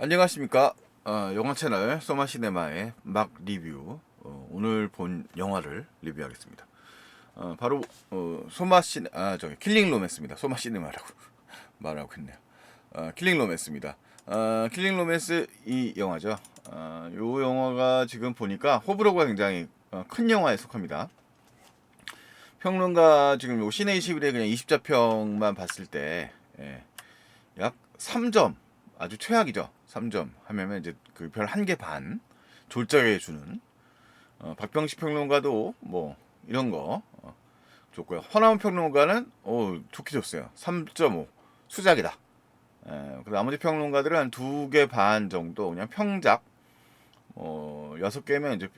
안녕하십니까. 영화 채널 소마시네마의 막 리뷰. 오늘 본 영화를 리뷰하겠습니다. 바로 킬링 로맨스입니다. 소마시네마라고 말하고 있네요. 킬링 로맨스입니다. 킬링 로맨스 이 영화죠. 요 영화가 지금 보니까 호불호가 굉장히 큰 영화에 속합니다. 평론가 지금 요 시네 21의 그냥 20자평만 봤을 때 약 3점, 아주 최악이죠. 3점 하면 이제 그 별 1개 반 졸작해 주는 박병식 평론가도 뭐 이런 거 좋고요. 허나운 평론가는 좋게 줬어요. 3.5 수작이다. 그 나머지 평론가들은 한 2개 반 정도 그냥 평작. 6개면 이제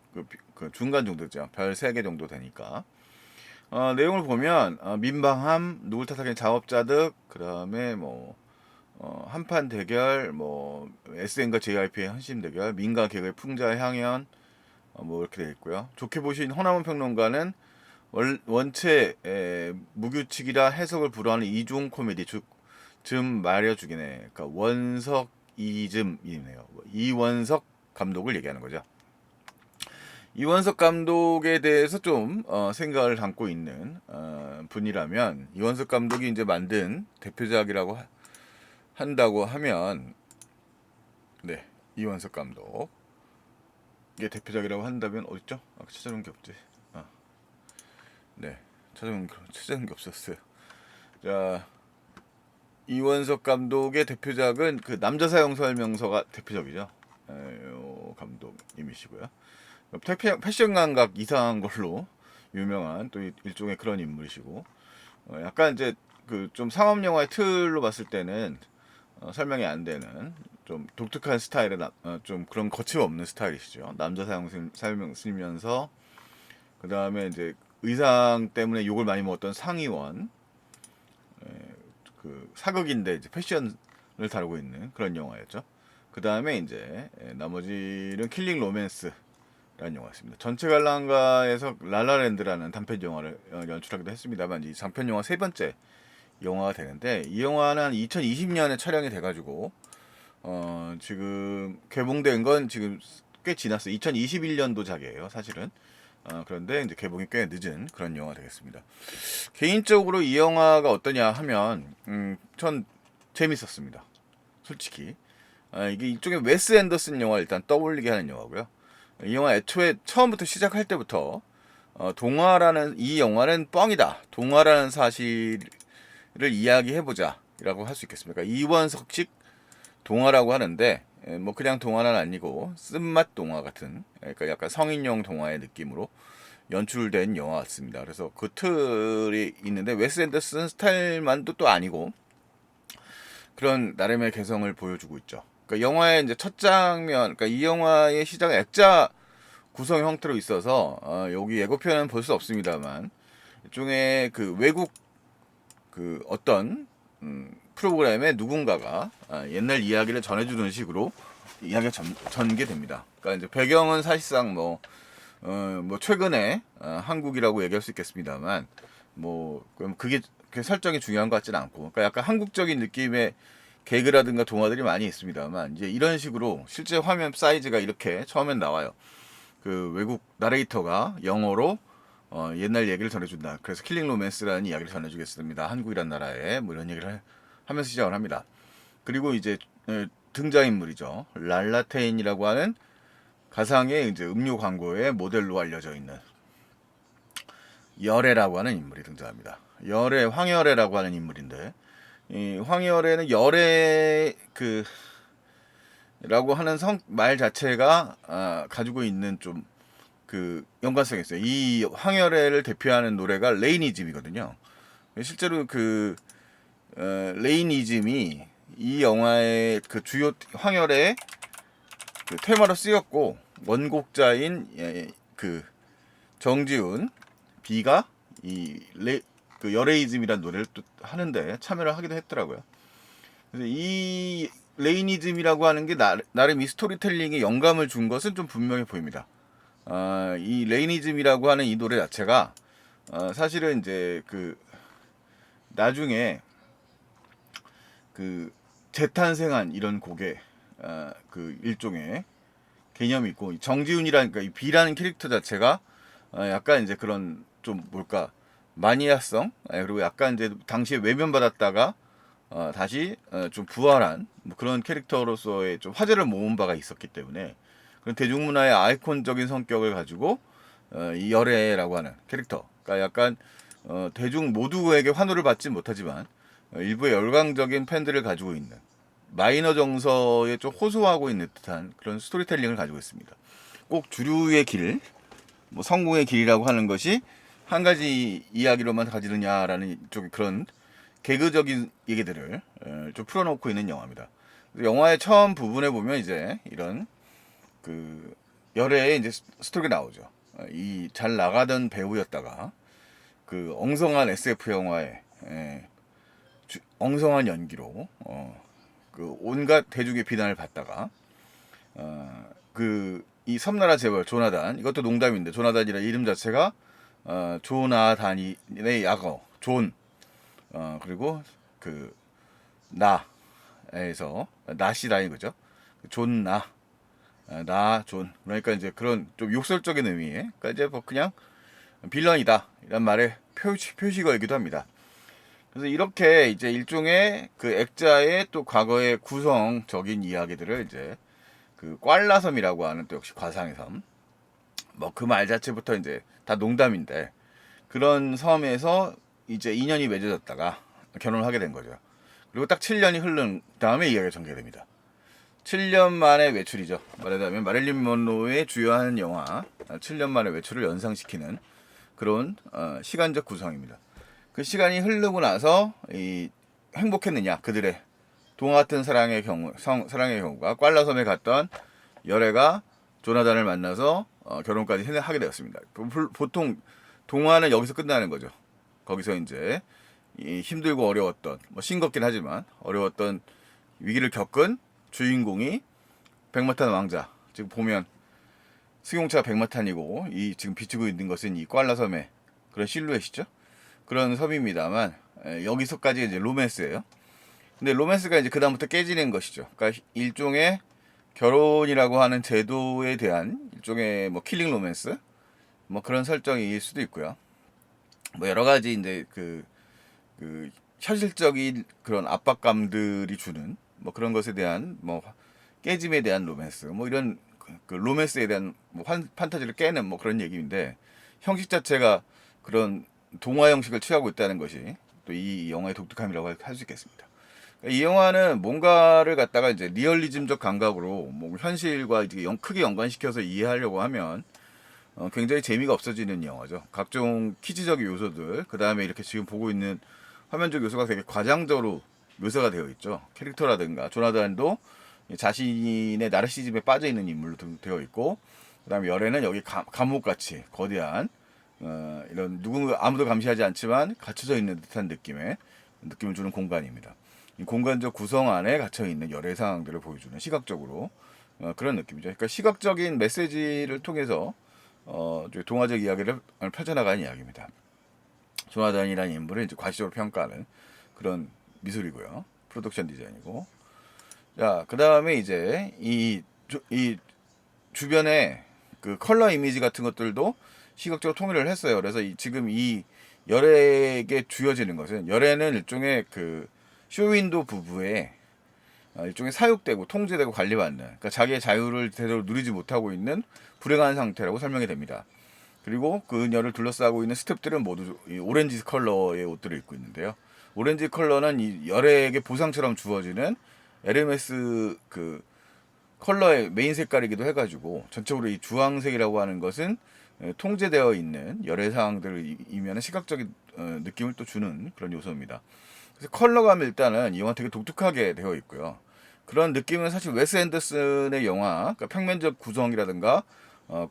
그 중간 정도죠. 별 3개 정도 되니까. 내용을 보면 민방함, 누굴 탓하기엔 자업자득, 그다음에 뭐 한판 대결, 뭐 SN과 JYP의 헌신 대결, 민가 개그의 풍자 향연, 뭐 이렇게 되어 있고요. 좋게 보신 허남원 평론가는 원체 무규칙이라 해석을 불허하는 이중 코미디, 즘 말여 죽이네. 그러니까 원석 이즘이네요. 이원석 감독을 얘기하는 거죠. 이원석 감독에 대해서 좀 생각을 담고 있는 분이라면, 이원석 감독이 이제 만든 대표작이라고 한다고 하면, 네, 이원석 감독 이게 대표작이라고 한다면 어딨죠? 찾아놓은 게 없지. 네, 찾아놓은 게 없었어요. 자, 이원석 감독의 대표작은 그 남자 사용 설명서가 대표작이죠. 요 감독님이시고요. 패션 감각 이상한 걸로 유명한 또 일종의 그런 인물이시고, 약간 이제 그 좀 상업 영화의 틀로 봤을 때는 설명이 안 되는 좀 독특한 스타일의 좀 그런 거침없는 스타일이시죠. 남자 사용 쓰면서 그 다음에 이제 의상 때문에 욕을 많이 먹었던 상의원, 그 사극인데 이제 패션을 다루고 있는 그런 영화였죠. 그 다음에 이제 나머지는 킬링 로맨스라는 영화였습니다. 전체 관람가에서 라라랜드라는 단편 영화를 연출하기도 했습니다만, 이 장편 영화 세 번째 영화가 되는데, 이 영화는 2020년에 촬영이 돼가지고 지금 개봉된 건 지금 꽤 지났어요. 2021년도작이에요, 사실은. 그런데 이제 개봉이 꽤 늦은 그런 영화 되겠습니다. 개인적으로 이 영화가 어떠냐 하면, 전 재밌었습니다. 솔직히. 이게 일종의 웨스 앤더슨 영화 일단 떠올리게 하는 영화고요. 이 영화 애초에 처음부터 시작할 때부터 이 영화는 뻥이다. 동화라는 사실을 이야기해보자. 라고 할 수 있겠습니까? 이원석식 동화라고 하는데, 뭐 그냥 동화는 아니고 쓴맛 동화 같은, 그러니까 약간 성인용 동화의 느낌으로 연출된 영화 같습니다. 그래서 그 틀이 있는데, 웨스 앤더슨 스타일만도 또 아니고 그런 나름의 개성을 보여주고 있죠. 그러니까 영화의 이제 첫 장면, 그러니까 이 영화의 시작은 액자 구성 형태로 있어서 여기 예고편은 볼 수 없습니다만, 일종의 그 외국 그 어떤 프로그램에 누군가가 옛날 이야기를 전해주는 식으로 이야기가 전개됩니다. 그러니까 이제 배경은 사실상 뭐 최근에 한국이라고 얘기할 수 있겠습니다만, 뭐 그게 설정이 중요한 것 같지는 않고, 그러니까 약간 한국적인 느낌의 개그라든가 동화들이 많이 있습니다만, 이제 이런 식으로 실제 화면 사이즈가 이렇게 처음엔 나와요. 그 외국 나레이터가 영어로 옛날 얘기를 전해준다. 그래서 킬링 로맨스라는 이야기를 전해주겠습니다. 한국이란 나라에 뭐 이런 얘기를 하면서 시작을 합니다. 그리고 이제 등장인물이죠. 랄라테인이라고 하는 가상의 이제 음료 광고의 모델로 알려져 있는 열애라고 하는 인물이 등장합니다. 황열애라고 하는 인물인데, 이 황열애는 열애 라고 하는 말 자체가 가지고 있는 좀 그 연관성이 있어요. 이 황열애를 대표하는 노래가 레이니즘이거든요. 실제로 그 레이니즘이 이 영화의 그 주요 황열애의 그 테마로 쓰였고, 원곡자인 그 정지훈 비가 그 열애이즘이라는 노래를 또 하는데 참여를 하기도 했더라고요. 그래서 이 레이니즘이라고 하는 게 나름 이 스토리텔링에 영감을 준 것은 좀 분명해 보입니다. 이 레이니즘이라고 하는 이 노래 자체가 사실은 이제 그 나중에 그 재탄생한 이런 곡에 그 일종의 개념이 있고, 정지훈이라니까 이 B라는 캐릭터 자체가 약간 이제 그런 좀 뭘까 마니아성, 그리고 약간 이제 당시에 외면받았다가 다시 좀 부활한 뭐 그런 캐릭터로서의 좀 화제를 모은 바가 있었기 때문에 그런 대중문화의 아이콘적인 성격을 가지고 이 열애라고 하는 캐릭터, 그러니까 약간 대중 모두에게 환호를 받지 못하지만 일부의 열광적인 팬들을 가지고 있는 마이너 정서에 좀 호소하고 있는 듯한 그런 스토리텔링을 가지고 있습니다. 꼭 주류의 길, 뭐 성공의 길이라고 하는 것이 한 가지 이야기로만 가지느냐라는 쪽의 그런 개그적인 얘기들을 좀 풀어놓고 있는 영화입니다. 영화의 처음 부분에 보면 이제 이런 그 열애의 이제 스토리가 나오죠. 이 잘 나가던 배우였다가 그 엉성한 SF 영화에 엉성한 연기로 그 온갖 대중의 비난을 받다가 그 이 섬나라 재벌 조나단, 이것도 농담인데 조나단이라 이름 자체가 조나단의 약어 존, 그리고 그 나에서 나시라인 거죠. 존나, 나존, 그러니까 이제 그런 좀 욕설적인 의미의, 그러니까 이제 뭐 그냥 빌런이다 이런 말의 표시어이기도 합니다. 그래서 이렇게 이제 일종의 그 액자의 또 과거의 구성적인 이야기들을 이제 그 꽐라섬이라고 하는 또 역시 과상의 섬, 뭐 그 말 자체부터 이제 다 농담인데 그런 섬에서 이제 인연이 맺어졌다가 결혼을 하게 된 거죠. 그리고 딱 7년이 흐른 다음에 이야기가 전개됩니다. 7년 만의 외출이죠. 말하자면 마릴린 먼로의 주요한 영화 7년 만의 외출을 연상시키는 그런 시간적 구성입니다. 그 시간이 흐르고 나서 이 행복했느냐, 그들의 동화 같은 사랑의 경우가 꽐라섬에 갔던 열애가 조나단을 만나서 결혼까지 하게 되었습니다. 보통 동화는 여기서 끝나는 거죠. 거기서 이제 이 힘들고 어려웠던, 뭐 싱겁긴 하지만 어려웠던 위기를 겪은 주인공이 백마탄 왕자, 지금 보면 승용차가 백마탄이고 이 지금 비추고 있는 것은 이 꽐라섬의 그런 실루엣이죠. 그런 섬입니다만 여기서까지 이제 로맨스예요. 근데 로맨스가 이제 그다음부터 깨지는 것이죠. 그러니까 일종의 결혼이라고 하는 제도에 대한 일종의 뭐 킬링 로맨스, 뭐 그런 설정일 수도 있고요. 뭐 여러 가지 이제 그 현실적인 그런 압박감들이 주는 뭐 그런 것에 대한 뭐 깨짐에 대한 로맨스, 뭐 이런 그 로맨스에 대한 뭐 판타지를 깨는 뭐 그런 얘기인데, 형식 자체가 그런 동화 형식을 취하고 있다는 것이 또 이 영화의 독특함이라고 할 수 있겠습니다. 이 영화는 뭔가를 갖다가 이제 리얼리즘적 감각으로 뭐 현실과 이제 크게 연관시켜서 이해하려고 하면 굉장히 재미가 없어지는 영화죠. 각종 키즈적인 요소들, 그 다음에 이렇게 지금 보고 있는 화면적 요소가 되게 과장적으로 묘사가 되어 있죠. 캐릭터라든가 조나단도 자신의 나르시즘에 빠져 있는 인물로 되어 있고, 그 다음에 열애는 여기 감옥같이 거대한 이런 아무도 감시하지 않지만 갇혀져 있는 듯한 느낌을 주는 공간입니다. 이 공간적 구성 안에 갇혀 있는 열애 상황들을 보여주는 시각적으로 그런 느낌이죠. 그러니까 시각적인 메시지를 통해서 동화적 이야기를 펼쳐나가는 이야기입니다. 조나단이라는 인물을 이제 과시적으로 평가하는 그런 미술이고요. 프로덕션 디자인이고. 자, 그 다음에 이제 이 주변에 그 컬러 이미지 같은 것들도 시각적으로 통일을 했어요. 그래서 지금 이 열애에게 주어지는 것은, 열애는 일종의 그 쇼윈도 부부의 일종의 사육되고 통제되고 관리받는, 그러니까 자기의 자유를 제대로 누리지 못하고 있는 불행한 상태라고 설명이 됩니다. 그리고 그녀를 둘러싸고 있는 스탭들은 모두 이 오렌지 컬러의 옷들을 입고 있는데요. 오렌지 컬러는 이 열애에게 보상처럼 주어지는 에르메스 그 컬러의 메인 색깔이기도 해가지고, 전체적으로 이 주황색이라고 하는 것은 통제되어 있는 열애 상황들을 이면은 시각적인 느낌을 또 주는 그런 요소입니다. 그래서 컬러감 일단은 이 영화 되게 독특하게 되어 있고요. 그런 느낌은 사실 웨스 앤더슨의 영화, 그러니까 평면적 구성이라든가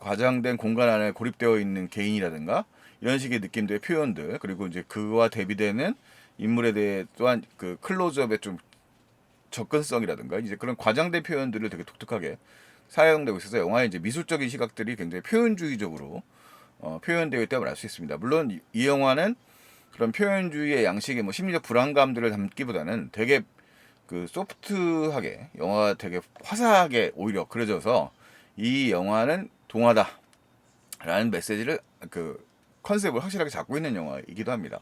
과장된 공간 안에 고립되어 있는 개인이라든가 이런 식의 느낌들의 표현들, 그리고 이제 그와 대비되는 인물에 대해 또한 그 클로즈업의 좀 접근성이라든가 이제 그런 과장된 표현들을 되게 독특하게 사용되고 있어서 영화의 이제 미술적인 시각들이 굉장히 표현주의적으로 표현되어 있다고 알 수 있습니다. 물론 이 영화는 그런 표현주의의 양식의 뭐 심리적 불안감들을 담기보다는 되게 그 소프트하게 영화가 되게 화사하게 오히려 그려져서 이 영화는 동화다라는 메시지를 그 컨셉을 확실하게 잡고 있는 영화이기도 합니다.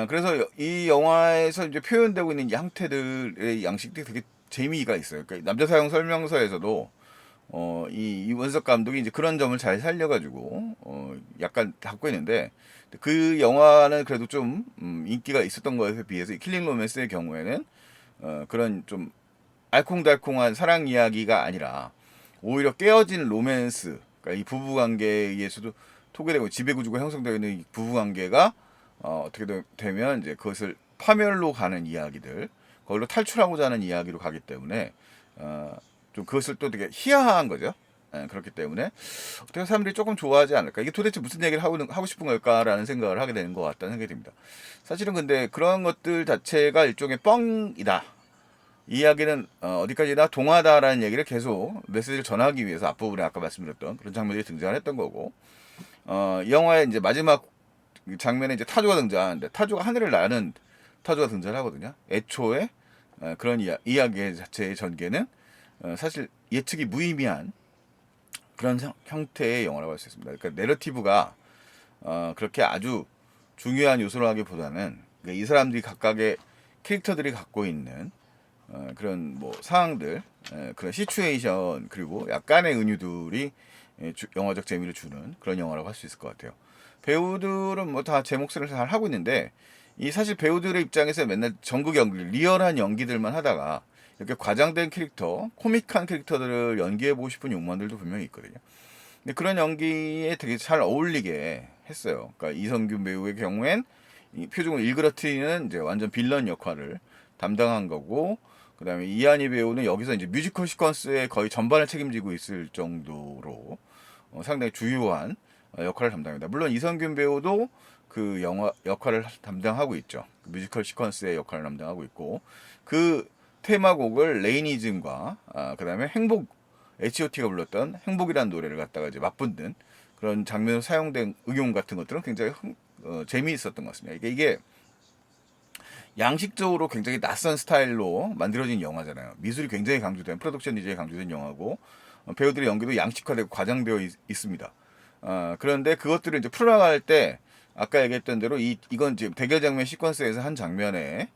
그래서 이 영화에서 이제 표현되고 있는 이 형태들의 양식들이 되게 재미가 있어요. 그러니까 남자 사용 설명서에서도 이 이원석 감독이 이제 그런 점을 잘 살려가지고 약간 갖고 있는데 그 영화는 그래도 좀 인기가 있었던 것에 비해서 이 킬링 로맨스의 경우에는 그런 좀 알콩달콩한 사랑 이야기가 아니라 오히려 깨어진 로맨스, 그러니까 이 부부 관계에 의해서도 토괴되고 지배구조가 형성되어 있는 이 부부 관계가 어떻게 되면 이제 그것을 파멸로 가는 이야기들, 거기로 탈출하고자 하는 이야기로 가기 때문에 좀 그것을 또 되게 희화한 거죠. 그렇기 때문에 어떻게 사람들이 조금 좋아하지 않을까. 이게 도대체 무슨 얘기를 하고 싶은 걸까라는 생각을 하게 되는 것 같다는 생각이 듭니다. 사실은 근데 그런 것들 자체가 일종의 뻥이다. 이 이야기는 어디까지나 동화다라는 얘기를 계속 메시지를 전하기 위해서 앞부분에 아까 말씀드렸던 그런 장면들이 등장을 했던 거고, 이 영화의 이제 마지막 장면에 이제 타조가 등장하는데 타조가 하늘을 나는 타조가 등장을 하거든요. 애초에 그런 이야기 자체의 전개는 사실 예측이 무의미한 그런 형태의 영화라고 할 수 있습니다. 그러니까 내러티브가 그렇게 아주 중요한 요소로 하기보다는 그러니까 이 사람들이 각각의 캐릭터들이 갖고 있는 그런 뭐 상황들, 그런 시츄에이션 그리고 약간의 은유들이 영화적 재미를 주는 그런 영화라고 할 수 있을 것 같아요. 배우들은 뭐 다 제 몫을 잘 하고 있는데 이 사실 배우들의 입장에서 맨날 전극 연기, 리얼한 연기들만 하다가 이렇게 과장된 캐릭터, 코믹한 캐릭터들을 연기해보고 싶은 욕망들도 분명히 있거든요. 근데 그런 연기에 되게 잘 어울리게 했어요. 그러니까 이성균 배우의 경우엔 이 표정을 일그러뜨리는 이제 완전 빌런 역할을 담당한 거고, 그다음에 이한희 배우는 여기서 이제 뮤지컬 시퀀스의 거의 전반을 책임지고 있을 정도로 상당히 주요한 역할을 담당합니다. 물론 이성균 배우도 그 영화 역할을 담당하고 있죠. 그 뮤지컬 시퀀스의 역할을 담당하고 있고, 그 테마곡을 레이니즘과 그다음에 행복 H.O.T가 불렀던 행복이라는 노래를 갖다가 이제 맞붙는 그런 장면으로 사용된 응용 같은 것들은 굉장히 재미있었던 것 같습니다. 이게 양식적으로 굉장히 낯선 스타일로 만들어진 영화잖아요. 미술이 굉장히 강조된 프로덕션 디자인이 강조된 영화고 배우들의 연기도 양식화되고 과장되어 있습니다. 그런데 그것들을 이제 풀어나갈 때 아까 얘기했던 대로 이건 지금 대결 장면 시퀀스에서 한 장면의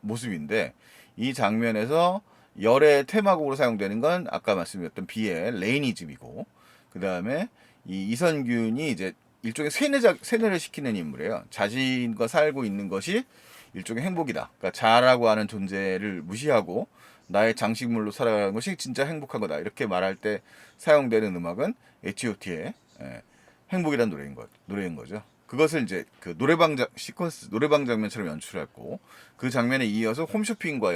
모습인데 이 장면에서 열의 테마곡으로 사용되는 건 아까 말씀드렸던 비의 레이니즘이고, 그 다음에 이 이선균이 이제 일종의 세뇌를 시키는 인물이에요. 자신과 살고 있는 것이 일종의 행복이다. 그러니까 자라고 하는 존재를 무시하고 나의 장식물로 살아가는 것이 진짜 행복한 거다. 이렇게 말할 때 사용되는 음악은 H.O.T의 행복이라는 노래인 거죠. 그것을 이제 그 시퀀스, 노래방 장면처럼 연출했고, 그 장면에 이어서 홈쇼핑과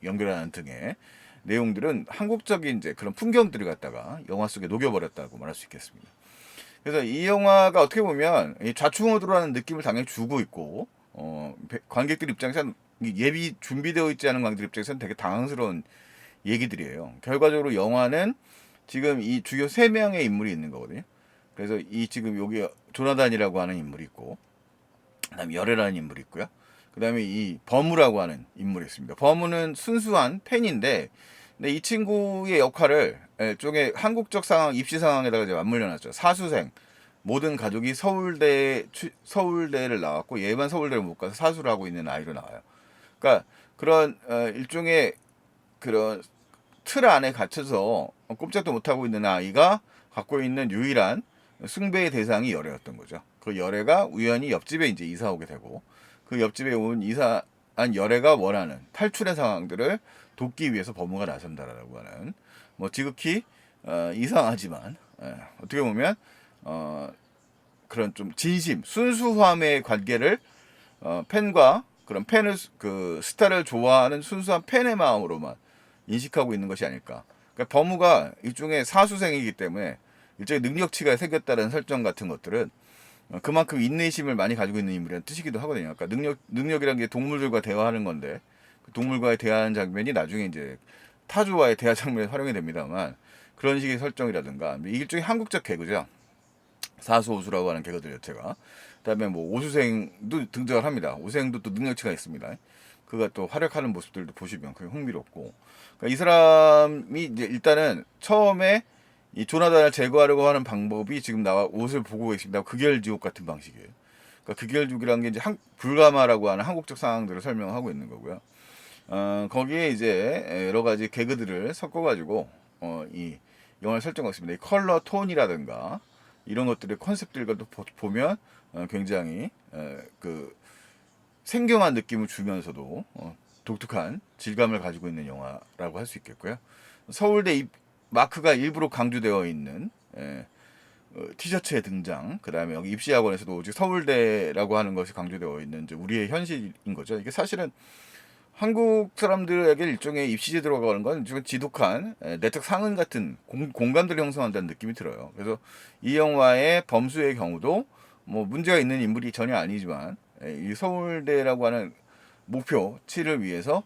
연결하는 등의 내용들은 한국적인 이제 그런 풍경들을 갖다가 영화 속에 녹여버렸다고 말할 수 있겠습니다. 그래서 이 영화가 어떻게 보면 좌충우돌하는 느낌을 당연히 주고 있고, 관객들 입장에서는 예비 준비되어 있지 않은 관객들 입장에서는 되게 당황스러운 얘기들이에요. 결과적으로 영화는 지금 이 주요 3명의 인물이 있는 거거든요. 그래서 이 지금 여기 조나단이라고 하는 인물이 있고, 그다음에 열애라는 인물이 있고요. 그다음에 이 버무라고 하는 인물이 있습니다. 버무는 순수한 팬인데, 근데 이 친구의 역할을 일종의 한국적 상황, 입시 상황에다가 이제 맞물려놨죠. 사수생, 모든 가족이 서울대를 나왔고 얘만 서울대를 못 가서 사수를 하고 있는 아이로 나와요. 그러니까 그런 일종의 그런 틀 안에 갇혀서 꼼짝도 못하고 있는 아이가 갖고 있는 유일한 숭배의 대상이 열애였던 거죠. 그 열애가 우연히 옆집에 이제 이사 오게 되고, 그 옆집에 온 이사한 열애가 원하는 탈출의 상황들을 돕기 위해서 버무가 나선다라고 하는, 뭐 지극히 이상하지만 어떻게 보면 그런 좀 진심, 순수함의 관계를 팬과 그런 그 스타를 좋아하는 순수한 팬의 마음으로만 인식하고 있는 것이 아닐까. 그러니까 버무가 일종의 사수생이기 때문에 일종의 능력치가 생겼다는 설정 같은 것들은 그만큼 인내심을 많이 가지고 있는 인물이라는 뜻이기도 하거든요. 그러니까 능력이란 게 동물들과 대화하는 건데, 그 동물과의 대화하는 장면이 나중에 이제 타조와의 대화 장면에 활용이 됩니다만, 그런 식의 설정이라든가 일종의 한국적 개그죠. 사수오수라고 하는 개그들 자체가. 그다음에 뭐 오수생도 등장을 합니다. 오수생도 또 능력치가 있습니다. 그가 또 활약하는 모습들도 보시면 그게 흥미롭고, 그러니까 이 사람이 이제 일단은 처음에 이 조나단을 제거하려고 하는 방법이 지금 나와 옷을 보고 계십니다. 극열지옥 같은 방식이에요. 그러니까 극열지옥이라는 게 이제 불가마라고 하는 한국적 상황들을 설명하고 있는 거고요. 거기에 이제 여러 가지 개그들을 섞어가지고 이 영화를 설정하고 있습니다. 이 컬러 톤이라든가 이런 것들의 컨셉들과도 보면 굉장히 그 생경한 느낌을 주면서도 독특한 질감을 가지고 있는 영화라고 할 수 있겠고요. 서울대 마크가 일부러 강조되어 있는 티셔츠의 등장, 그 다음에 여기 입시학원에서도 오직 서울대라고 하는 것이 강조되어 있는 이제 우리의 현실인 거죠. 이게 사실은 한국 사람들에게 일종의 입시 제도로 가는 건 좀 지독한 내적 상흔 같은 공감들을 형성한다는 느낌이 들어요. 그래서 이 영화의 범수의 경우도 뭐 문제가 있는 인물이 전혀 아니지만 이 서울대라고 하는 목표치를 위해서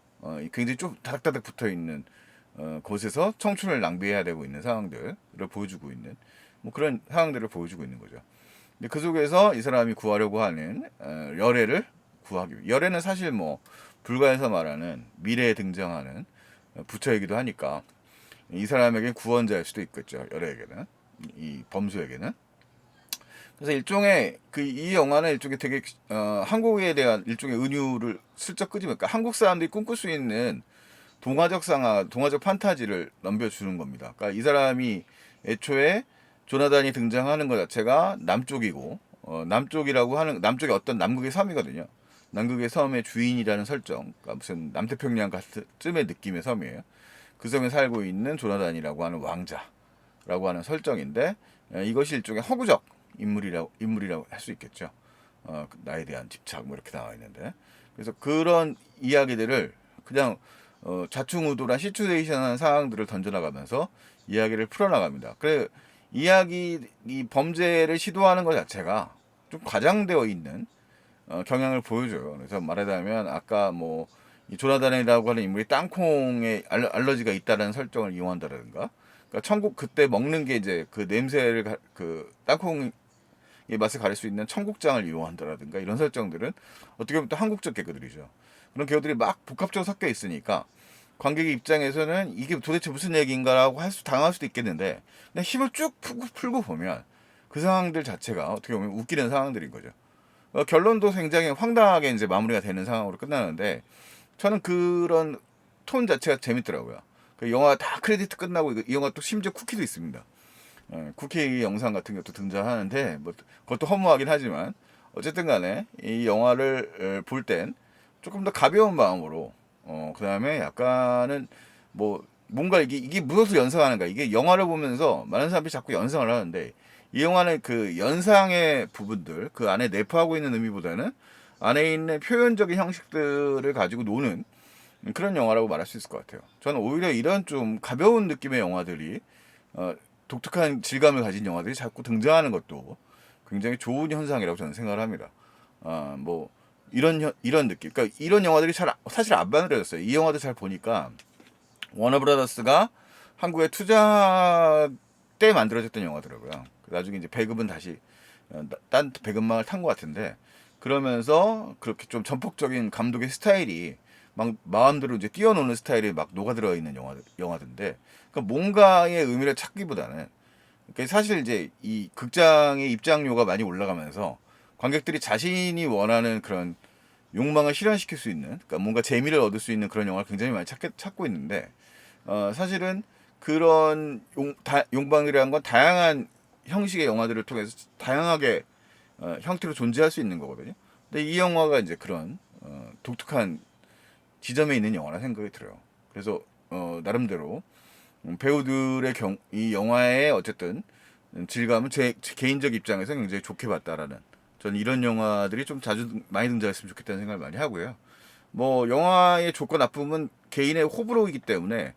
굉장히 좀 다닥다닥 붙어 있는 곳에서 청춘을 낭비해야 되고 있는 상황들을 보여주고 있는 뭐 그런 상황들을 보여주고 있는 거죠. 근데 그 속에서 이 사람이 구하려고 하는 열애를 구하기 위해, 열애는 사실 뭐 불가에서 말하는 미래에 등장하는 부처이기도 하니까 이 사람에게 구원자일 수도 있겠죠. 열애에게는, 이 범수에게는. 그래서 일종의 이 영화는 일종의 되게 한국에 대한 일종의 은유를 슬쩍 끄집으니까 그러니까 한국 사람들이 꿈꿀 수 있는 동화적 상하, 동화적 판타지를 넘겨주는 겁니다. 그러니까 이 사람이 애초에 조나단이 등장하는 것 자체가 남쪽이고 남쪽이라고 하는 남쪽이 어떤 남극의 섬이거든요. 남극의 섬의 주인이라는 설정, 그러니까 무슨 남태평양 같은 쯤의 느낌의 섬이에요. 그 섬에 살고 있는 조나단이라고 하는 왕자라고 하는 설정인데 이것이 일종의 허구적 인물이라고 할 수 있겠죠. 나에 대한 집착 뭐 이렇게 나와 있는데 그래서 그런 이야기들을 그냥 좌충우돌한 시츄에이션한 상황들을 던져나가면서 이야기를 풀어나갑니다. 그래 이 범죄를 시도하는 것 자체가 좀 과장되어 있는 경향을 보여줘요. 그래서 말하자면 아까 뭐 이 조나단이라고 하는 인물이 땅콩에 알러지가 있다는 설정을 이용한다든가, 그러니까 천국 그때 먹는 게 이제 그 냄새를 그 땅콩의 맛을 가릴 수 있는 청국장을 이용한다든가 이런 설정들은 어떻게 보면 또 한국적 개그들이죠. 그런 개그들이 막 복합적으로 섞여 있으니까 관객의 입장에서는 이게 도대체 무슨 얘기인가라고 당할 수도 있겠는데 그냥 힘을 쭉 풀고 보면 그 상황들 자체가 어떻게 보면 웃기는 상황들인 거죠. 결론도 굉장히 황당하게 이제 마무리가 되는 상황으로 끝나는데 저는 그런 톤 자체가 재밌더라고요. 그 영화 다 크레디트 끝나고 이 영화 또 심지어 쿠키도 있습니다. 쿠키 영상 같은 것도 등장하는데 뭐 그것도 허무하긴 하지만 어쨌든 간에 이 영화를 볼 땐 조금 더 가벼운 마음으로 그 다음에 약간은 뭐 뭔가 이게 무엇을 연상하는가, 이게 영화를 보면서 많은 사람들이 자꾸 연상을 하는데 이 영화는 그 연상의 부분들 그 안에 내포하고 있는 의미보다는 안에 있는 표현적인 형식들을 가지고 노는 그런 영화라고 말할 수 있을 것 같아요. 저는 오히려 이런 좀 가벼운 느낌의 영화들이 독특한 질감을 가진 영화들이 자꾸 등장하는 것도 굉장히 좋은 현상이라고 저는 생각을 합니다. 뭐 이런 느낌. 그러니까 이런 영화들이 사실 안 만들어졌어요. 이 영화도 잘 보니까 워너브라더스가 한국에 투자 때 만들어졌던 영화더라고요. 나중에 이제 배급은 다시 딴 배급망을 탄 것 같은데 그러면서 그렇게 좀 전폭적인 감독의 스타일이 막 마음대로 이제 뛰어노는 스타일이 막 녹아들어 있는 영화들인데 그러니까 뭔가의 의미를 찾기보다는 그러니까 사실 이제 이 극장의 입장료가 많이 올라가면서 관객들이 자신이 원하는 그런 욕망을 실현시킬 수 있는, 그러니까 뭔가 재미를 얻을 수 있는 그런 영화를 굉장히 많이 찾고 있는데 사실은 그런 욕망이라는 건 다양한 형식의 영화들을 통해서 다양하게 형태로 존재할 수 있는 거거든요. 근데 이 영화가 이제 그런 독특한 지점에 있는 영화라 생각이 들어요. 그래서 나름대로 배우들의 이 영화의 어쨌든 질감은 제 개인적 입장에서 굉장히 좋게 봤다라는, 저는 이런 영화들이 좀 자주 많이 등장했으면 좋겠다는 생각을 많이 하고요. 뭐 영화의 좋고 나쁨은 개인의 호불호이기 때문에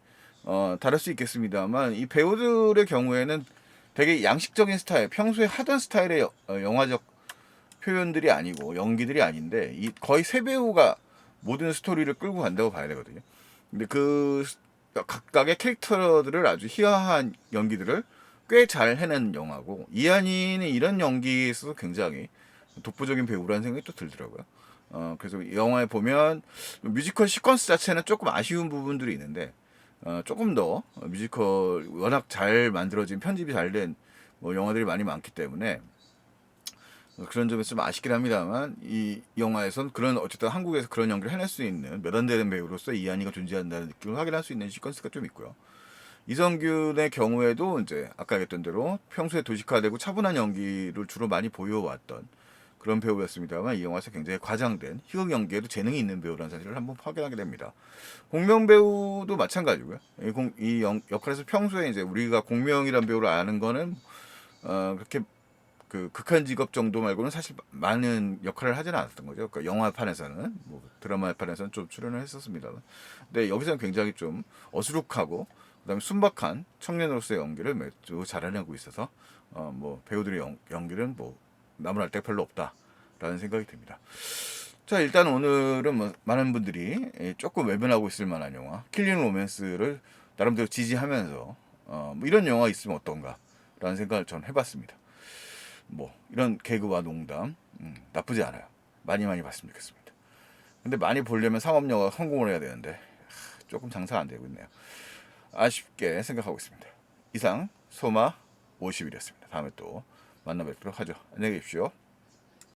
다를 수 있겠습니다만 이 배우들의 경우에는 되게 양식적인 스타일, 평소에 하던 스타일의 영화적 표현들이 아니고 연기들이 아닌데 이 거의 세 배우가 모든 스토리를 끌고 간다고 봐야 되거든요. 근데 그 각각의 캐릭터들을 아주 희화한 연기들을 꽤 잘 해낸 영화고 이한이는 이런 연기에 있어서 굉장히 독보적인 배우라는 생각이 또 들더라고요. 그래서 이 영화에 보면 뮤지컬 시퀀스 자체는 조금 아쉬운 부분들이 있는데 조금 더 뮤지컬 워낙 잘 만들어진 편집이 잘 된 뭐 영화들이 많이 많기 때문에 그런 점에서 좀 아쉽긴 합니다만 이 영화에선 그런 어쨌든 한국에서 그런 연기를 해낼 수 있는 몇 안 되는 배우로서 이한이가 존재한다는 느낌을 확인할 수 있는 시퀀스가 좀 있고요. 이성균의 경우에도 이제 아까 얘기했던 대로 평소에 도식화되고 차분한 연기를 주로 많이 보여왔던 그런 배우였습니다만 이 영화에서 굉장히 과장된 희극 연기에도 재능이 있는 배우라는 사실을 한번 확인하게 됩니다. 공명 배우도 마찬가지고요. 역할에서 평소에 이제 우리가 공명이란 배우를 아는 거는 그렇게 그 극한 직업 정도 말고는 사실 많은 역할을 하지는 않았던 거죠. 그러니까 영화판에서는 뭐 드라마판에서는 좀 출연을 했었습니다만, 근데 여기서는 굉장히 좀 어수룩하고 그다음에 순박한 청년으로서의 연기를 매주 잘해내고 있어서 뭐 배우들의 연기는 뭐 나무랄 데 별로 없다라는 생각이 듭니다. 자 일단 오늘은 뭐 많은 분들이 조금 외면하고 있을 만한 영화 킬링 로맨스를 나름대로 지지하면서 뭐 이런 영화 있으면 어떤가라는 생각을 전 해봤습니다. 뭐 이런 개그와 농담 나쁘지 않아요. 많이 많이 봤으면 좋겠습니다. 근데 많이 보려면 상업영화가 성공을 해야 되는데 조금 장사가 안 되고 있네요. 아쉽게 생각하고 있습니다. 이상 소마 50일이었습니다. 다음에 또 만나 뵙도록 하죠. 안녕히 계십시오.